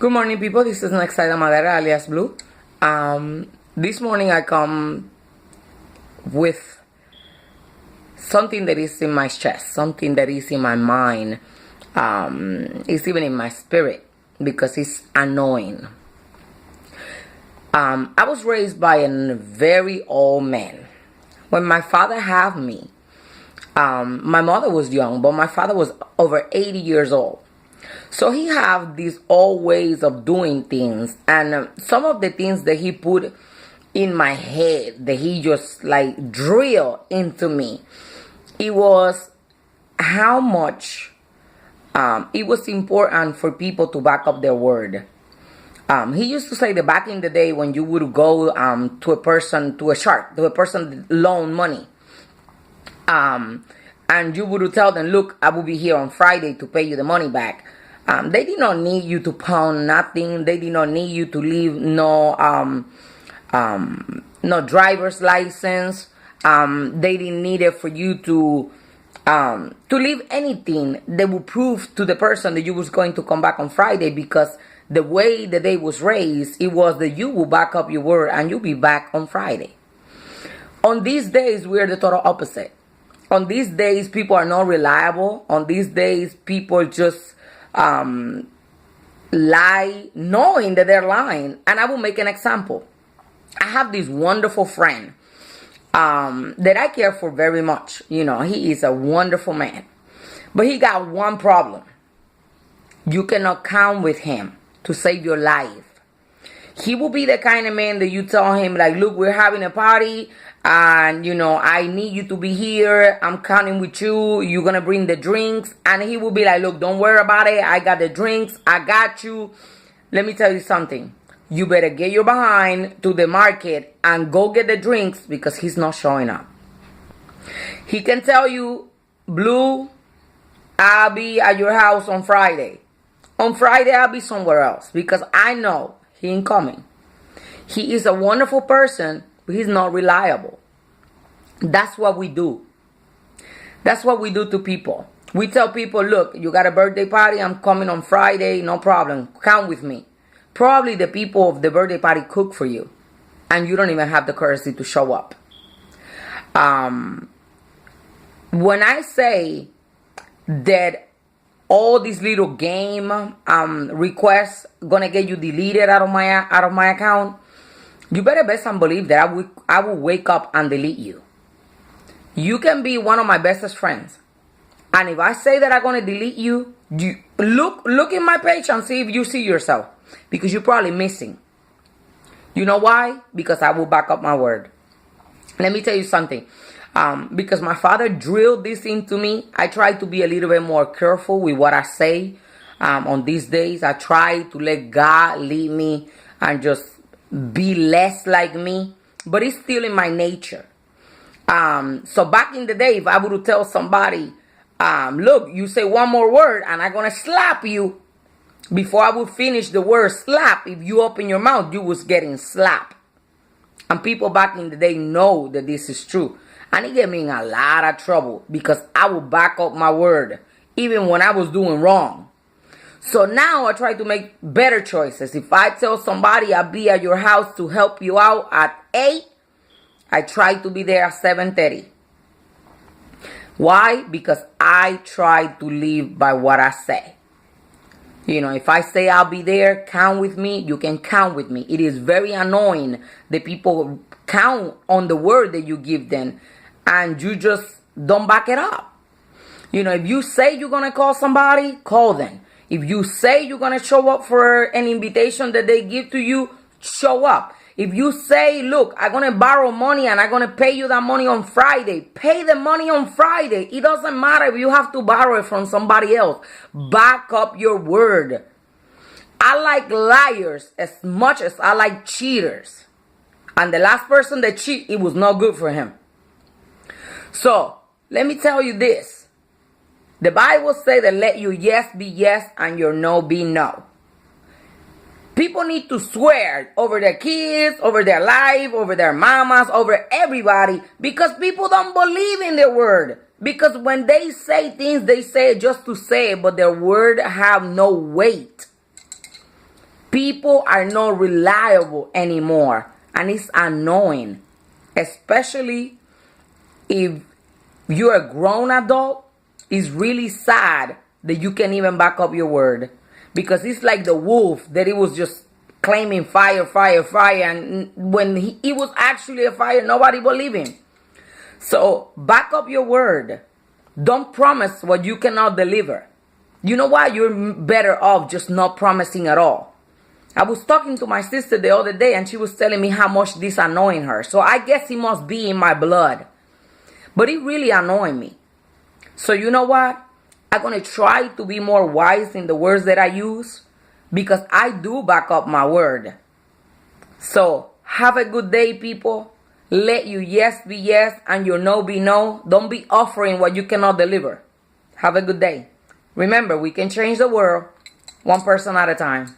Good morning, people. This is Nexaida Madera, alias Blue. This morning I come with something that is in my chest, something that is in my mind. It's even in my spirit because it's annoying. I was raised by a very old man. When my father had me, my mother was young, but my father was over 80 years old. So he have these old ways of doing things, and some of the things that he put in my head, that he just like drill into me, it was how much it was important for people to back up their word. He used to say that back in the day when you would go to a person, to a shark, to a person loan money, and you would tell them, look, I will be here on Friday to pay you the money back. They did not need you to pound nothing. They did not need you to leave no driver's license. They didn't need it for you to leave anything that would prove to the person that you was going to come back on Friday, because the way the day was raised, it was that you will back up your word and you'll be back on Friday. On these days, we're the total opposite. On these days, people are not reliable. On these days, people just lie knowing that they're lying. And I will make an example. I have this wonderful friend that I care for very much. You know, he is a wonderful man. But he got one problem. You cannot count with him to save your life. He will be the kind of man that you tell him, like, look, we're having a party, and, you know, I need you to be here. I'm counting with you. You're going to bring the drinks. And he will be like, look, don't worry about it. I got the drinks. I got you. Let me tell you something. You better get your behind to the market and go get the drinks, because he's not showing up. He can tell you, Blue, I'll be at your house on Friday. On Friday, I'll be somewhere else, because I know he ain't coming. He is a wonderful person, but he's not reliable. That's what we do. That's what we do to people. We tell people, look, you got a birthday party, I'm coming on Friday, no problem. Count with me. Probably the people of the birthday party cook for you, and you don't even have the courtesy to show up. When I say that all these little game requests gonna get you deleted out of my account, you better bet and believe that I will wake up and delete you. You can be one of my bestest friends, and if I say that I'm gonna delete you, look in my page and see if you see yourself, because you're probably missing. You know why? Because I will back up my word. Let me tell you something. Because my father drilled this into me, I try to be a little bit more careful with what I say. On these days, I try to let God lead me and just be less like me. But it's still in my nature. So back in the day, if I would tell somebody, look, you say one more word and I'm going to slap you. Before I would finish the word slap, if you open your mouth, you was getting slapped. And people back in the day know that this is true. And it get me in a lot of trouble, because I would back up my word even when I was doing wrong. So now I try to make better choices. If I tell somebody I'll be at your house to help you out at 8, I try to be there at 7:30. Why? Because I try to live by what I say. You know, if I say I'll be there, count with me, you can count with me. It is very annoying that people count on the word that you give them and you just don't back it up. You know, if you say you're going to call somebody, call them. If you say you're going to show up for an invitation that they give to you, show up. If you say, look, I'm going to borrow money and I'm going to pay you that money on Friday, pay the money on Friday. It doesn't matter if you have to borrow it from somebody else. Back up your word. I like liars as much as I like cheaters. And the last person that cheated, it was not good for him. So, let me tell you this. The Bible says that let your yes be yes and your no be no. People need to swear over their kids, over their life, over their mamas, over everybody, because people don't believe in their word. Because when they say things, they say it just to say it, but their word have no weight. People are not reliable anymore, and it's annoying, especially if you're a grown adult. It's really sad that you can't even back up your word, because it's like the wolf that it was just claiming fire, fire, fire, and when he was actually a fire, nobody believed him. So back up your word. Don't promise what you cannot deliver. You know why? You're better off just not promising at all. I was talking to my sister the other day, and she was telling me how much this annoying her. So I guess it must be in my blood. But it really annoyed me. So you know what? I'm going to try to be more wise in the words that I use, because I do back up my word. So have a good day, people. Let your yes be yes and your no be no. Don't be offering what you cannot deliver. Have a good day. Remember, we can change the world one person at a time.